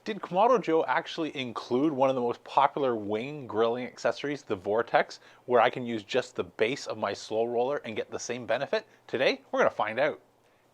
Did Kamado Joe actually include one of the most popular wing grilling accessories, the Vortex, where I can use just the base of my SloRoller and get the same benefit? Today, we're going to find out.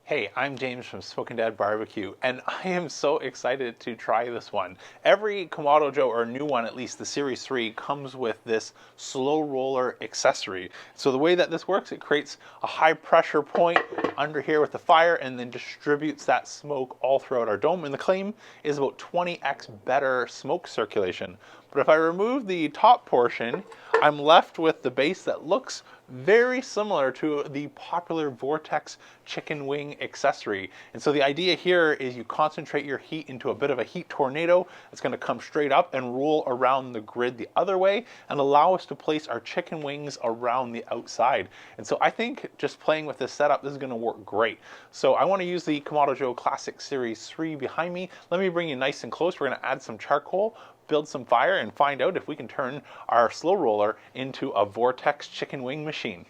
Hey, I'm James from Smokin' Dad Barbecue, and I am so excited to try this one. Every Kamado Joe, or new one at least, the Series 3, comes with this SloRoller accessory. So the way that this works, it creates a high pressure point under here with the fire and then distributes that smoke all throughout our dome. And the claim is about 20x better smoke circulation. But if I remove the top portion, I'm left with the base that looks very similar to the popular Vortex chicken wing accessory. And so the idea here is you concentrate your heat into a bit of a heat tornado. It's going to come straight up and roll around the grid the other way and allow us to place our chicken wings around the outside. And so I think just playing with this setup, this is going to work great. So I want to use the Kamado Joe Classic Series 3 behind me. Let me bring you nice and close. We're going to add some charcoal, build some fire, and find out if we can turn our SloRoller into a Vortex chicken wing machine.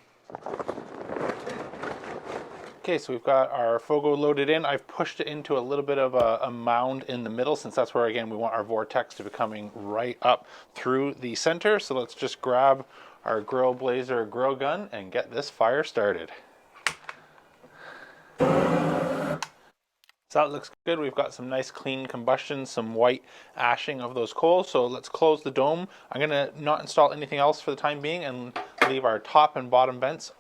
Okay, so we've got our Fogo loaded in. I've pushed it into a little bit of a mound in the middle, since that's where, again, we want our Vortex to be coming right up through the center. So let's just grab our Grill Blazer grill gun and get this fire started. So that looks good. We've got some nice clean combustion, some white ashing of those coals. So let's close the dome. I'm gonna not install anything else for the time being and leave our top and bottom vents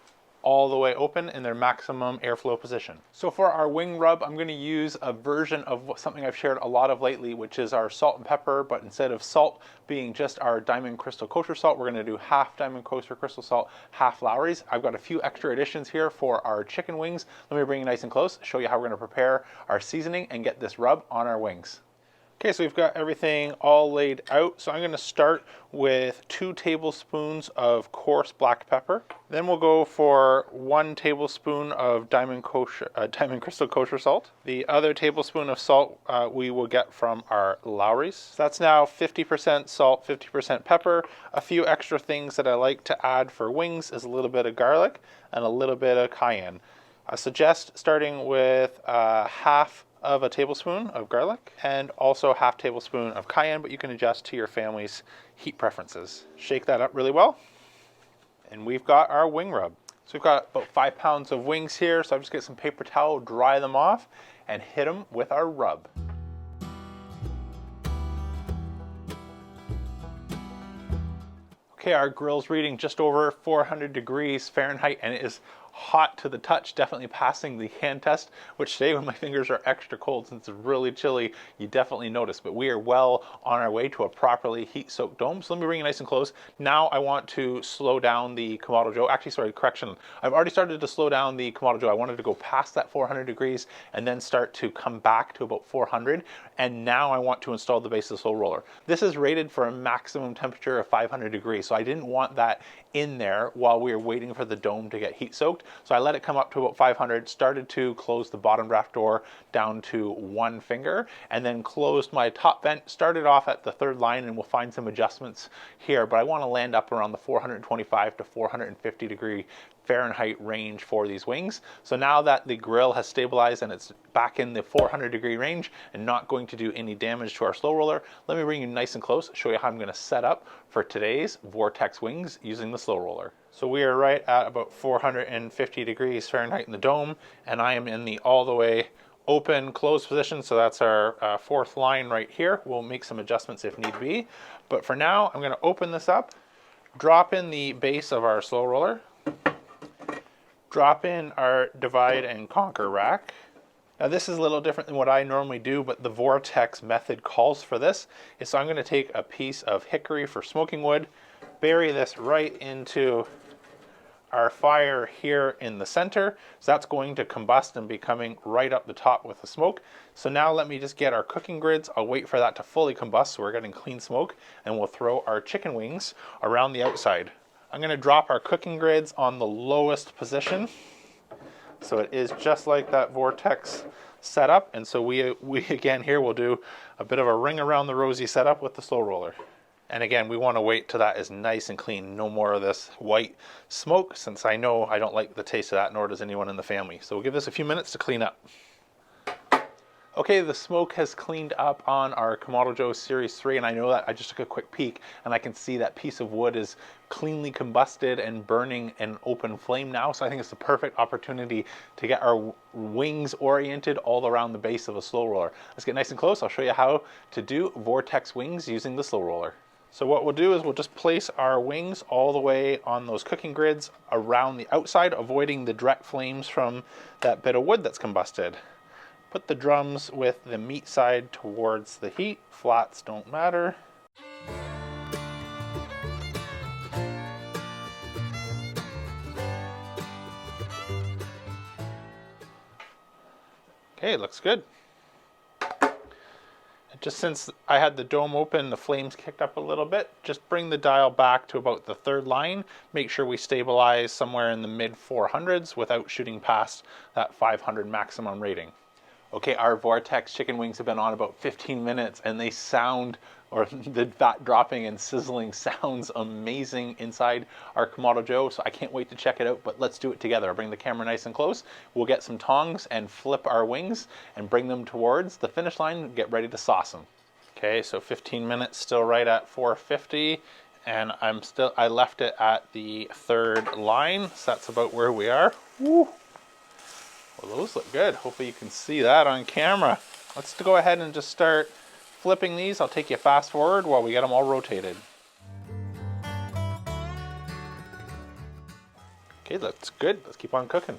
all the way open in their maximum airflow position. So for our wing rub, I'm going to use a version of something I've shared a lot of lately, which is our salt and pepper, but instead of salt being just our Diamond Crystal Kosher salt, we're going to do half Diamond Kosher Crystal Salt, half Lowry's. I've got a few extra additions here for our chicken wings. Let me bring you nice and close, show you how we're going to prepare our seasoning and get this rub on our wings. Okay, so we've got everything all laid out. So I'm going to start with 2 tablespoons of coarse black pepper. Then we'll go for 1 tablespoon of Diamond Crystal Kosher salt. The other tablespoon of salt we will get from our Lowry's. So that's now 50% salt, 50% pepper. A few extra things that I like to add for wings is a little bit of garlic and a little bit of cayenne. I suggest starting with half of a tablespoon of garlic and also half tablespoon of cayenne, but you can adjust to your family's heat preferences. Shake that up really well, and we've got our wing rub. So we've got about 5 pounds of wings here, so I'm just get some paper towel, dry them off, and hit them with our rub. Okay, our grill's reading just over 400 degrees Fahrenheit, and it is hot to the touch, definitely passing the hand test, which today when my fingers are extra cold since it's really chilly, you definitely notice. But we are well on our way to a properly heat-soaked dome. So let me bring you nice and close. Now I want to slow down the Kamado Joe. Actually, sorry, correction. I've already started to slow down the Kamado Joe. I wanted to go past that 400 degrees and then start to come back to about 400. And now I want to install the base of the SloRoller. This is rated for a maximum temperature of 500 degrees. So I didn't want that in there while we were waiting for the dome to get heat soaked. So I let it come up to about 500, started to close the bottom draft door down to 1 finger, and then closed my top vent, started off at the 3rd line, and we'll find some adjustments here, but I want to land up around the 425 to 450 degree Fahrenheit range for these wings. So now that the grill has stabilized and it's back in the 400 degree range and not going to do any damage to our SloRoller, let me bring you nice and close, show you how I'm going to set up for today's Vortex wings using the SloRoller. So we are right at about 450 degrees Fahrenheit in the dome, and I am in the all the way open closed position. So that's our 4th line right here. We'll make some adjustments if need be. But for now, I'm going to open this up, drop in the base of our SloRoller, drop in our divide and conquer rack. Now this is a little different than what I normally do, but the Vortex method calls for this. So I'm going to take a piece of hickory for smoking wood, bury this right into our fire here in the center. So that's going to combust and be coming right up the top with the smoke. So now let me just get our cooking grids. I'll wait for that to fully combust so we're getting clean smoke, and we'll throw our chicken wings around the outside. I'm going to drop our cooking grids on the lowest position. So it is just like that Vortex setup. And so we again here will do a bit of a ring around the rosy setup with the SloRoller. And again, we want to wait till that is nice and clean. No more of this white smoke, since I know I don't like the taste of that, nor does anyone in the family. So we'll give this a few minutes to clean up. Okay, the smoke has cleaned up on our Kamado Joe Series 3, and I know that I just took a quick peek, and I can see that piece of wood is cleanly combusted and burning an open flame now, so I think it's the perfect opportunity to get our wings oriented all around the base of a slow roller. Let's get nice and close. I'll show you how to do Vortex wings using the slow roller. So what we'll do is we'll just place our wings all the way on those cooking grids around the outside, avoiding the direct flames from that bit of wood that's combusted. Put the drums with the meat side towards the heat. Flats don't matter. Okay, looks good. Just since I had the dome open, the flames kicked up a little bit. Just bring the dial back to about the third line. Make sure we stabilize somewhere in the mid 400s without shooting past that 500 maximum rating. Okay, our Vortex chicken wings have been on about 15 minutes and they sound, or the fat dropping and sizzling sounds amazing inside our Kamado Joe, so I can't wait to check it out, but let's do it together. I'll bring the camera nice and close. We'll get some tongs and flip our wings and bring them towards the finish line and get ready to sauce them. Okay, so 15 minutes, still right at 450, and I left it at the third line, so that's about where we are. Woo. Well, those look good. Hopefully you can see that on camera. Let's go ahead and just start flipping these. I'll take you fast forward while we get them all rotated. Okay, that's good. Let's keep on cooking.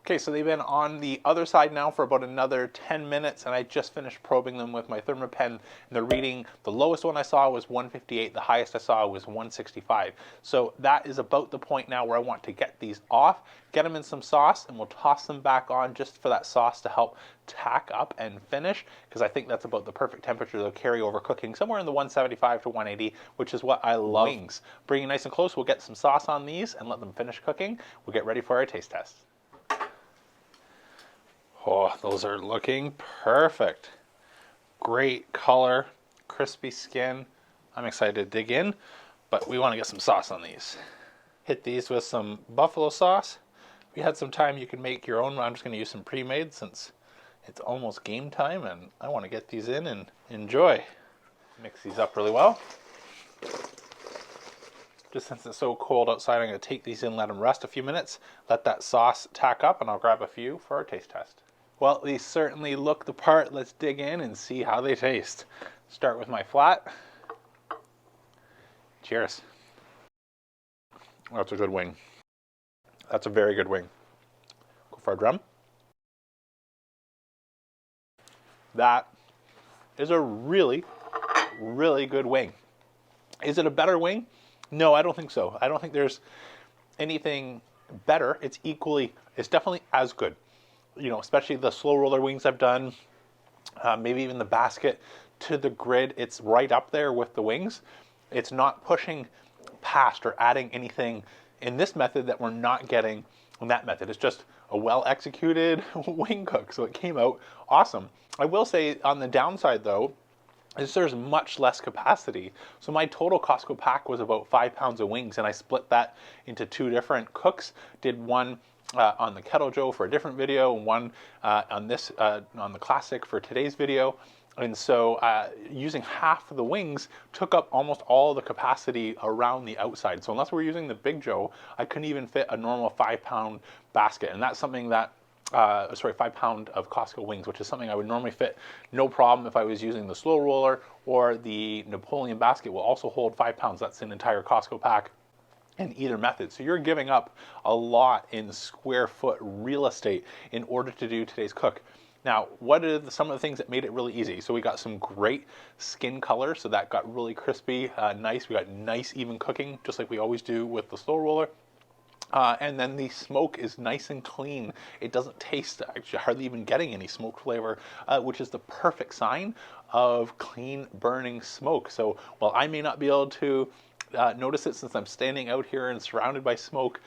Okay, so they've been on the other side now for about another 10 minutes, and I just finished probing them with my thermopen, and the reading, the lowest one I saw was 158, the highest I saw was 165. So that is about the point now where I want to get these off, get them in some sauce, and we'll toss them back on just for that sauce to help tack up and finish, because I think that's about the perfect temperature. They'll carry over cooking somewhere in the 175 to 180, which is what I love. Wings. Bring it nice and close, we'll get some sauce on these and let them finish cooking. We'll get ready for our taste test. Oh, those are looking perfect. Great color, crispy skin. I'm excited to dig in, but we want to get some sauce on these. Hit these with some buffalo sauce. If you had some time, you can make your own. I'm just going to use some pre-made since it's almost game time and I want to get these in and enjoy. Mix these up really well. Just since it's so cold outside, I'm going to take these in, let them rest a few minutes, let that sauce tack up, and I'll grab a few for our taste test. Well, these certainly look the part. Let's dig in and see how they taste. Start with my flat. Cheers. That's a good wing. That's a very good wing. Go for a drum. That is a really, really good wing. Is it a better wing? No, I don't think so. I don't think there's anything better. It's definitely as good. You know, especially the slow roller wings I've done, maybe even the basket to the grid, it's right up there with the wings. It's not pushing past or adding anything in this method that we're not getting in that method. It's just a well executed wing cook, so it came out awesome. I will say on the downside though, is there's much less capacity. So my total Costco pack was about 5 pounds of wings, and I split that into 2 different cooks. Did one on the Kettle Joe for a different video, and one on the Classic for today's video. And so using half of the wings took up almost all the capacity around the outside. So unless we're using the Big Joe, I couldn't even fit a normal 5-pound basket. And that's something that 5 pound of Costco wings, which is something I would normally fit no problem if I was using the slow roller, or the Napoleon basket will also hold 5 pounds. That's an entire Costco pack in either method. So you're giving up a lot in square foot real estate in order to do today's cook. Now, what are some of the things that made it really easy? So we got some great skin color, so that got really crispy, nice. We got nice even cooking, just like we always do with the slow roller. And then the smoke is nice and clean. It doesn't taste, actually hardly even getting any smoke flavor, which is the perfect sign of clean burning smoke. So while I may not be able to notice it since I'm standing out here and surrounded by smoke.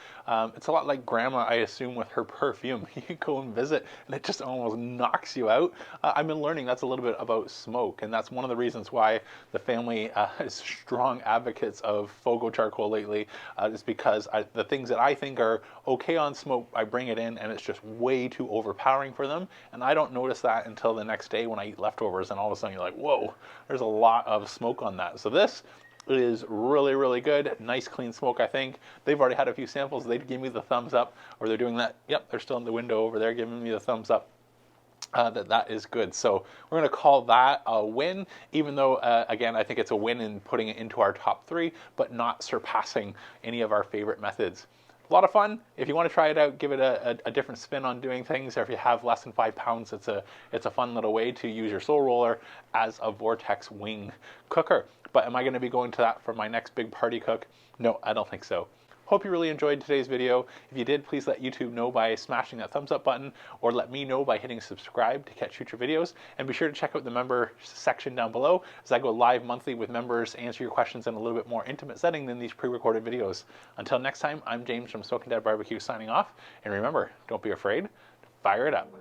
It's a lot like grandma, I assume, with her perfume. You go and visit and it just almost knocks you out. I've been learning that's a little bit about smoke, and that's one of the reasons why the family is strong advocates of Fogo charcoal lately, is because the things that I think are okay on smoke, I bring it in and it's just way too overpowering for them, and I don't notice that until the next day when I eat leftovers, and all of a sudden you're like, whoa, there's a lot of smoke on that. So this is really, really good. Nice clean smoke, I think. They've already had a few samples. They'd give me the thumbs up, or they're doing that. Yep, they're still in the window over there giving me the thumbs up. That is good. So we're going to call that a win, even though, again, I think it's a win in putting it into our top 3, but not surpassing any of our favorite methods. A lot of fun. If you want to try it out, give it a different spin on doing things, or if you have less than 5 pounds, it's a fun little way to use your SloRoller as a Vortex wing cooker. But am I going to be going to that for my next big party cook? No, I don't think so. Hope you really enjoyed today's video. If you did, please let YouTube know by smashing that thumbs up button, or let me know by hitting subscribe to catch future videos. And be sure to check out the member section down below, as I go live monthly with members, answer your questions in a little bit more intimate setting than these pre-recorded videos. Until next time, I'm James from Smoking Dad Barbecue signing off. And remember, don't be afraid to fire it up.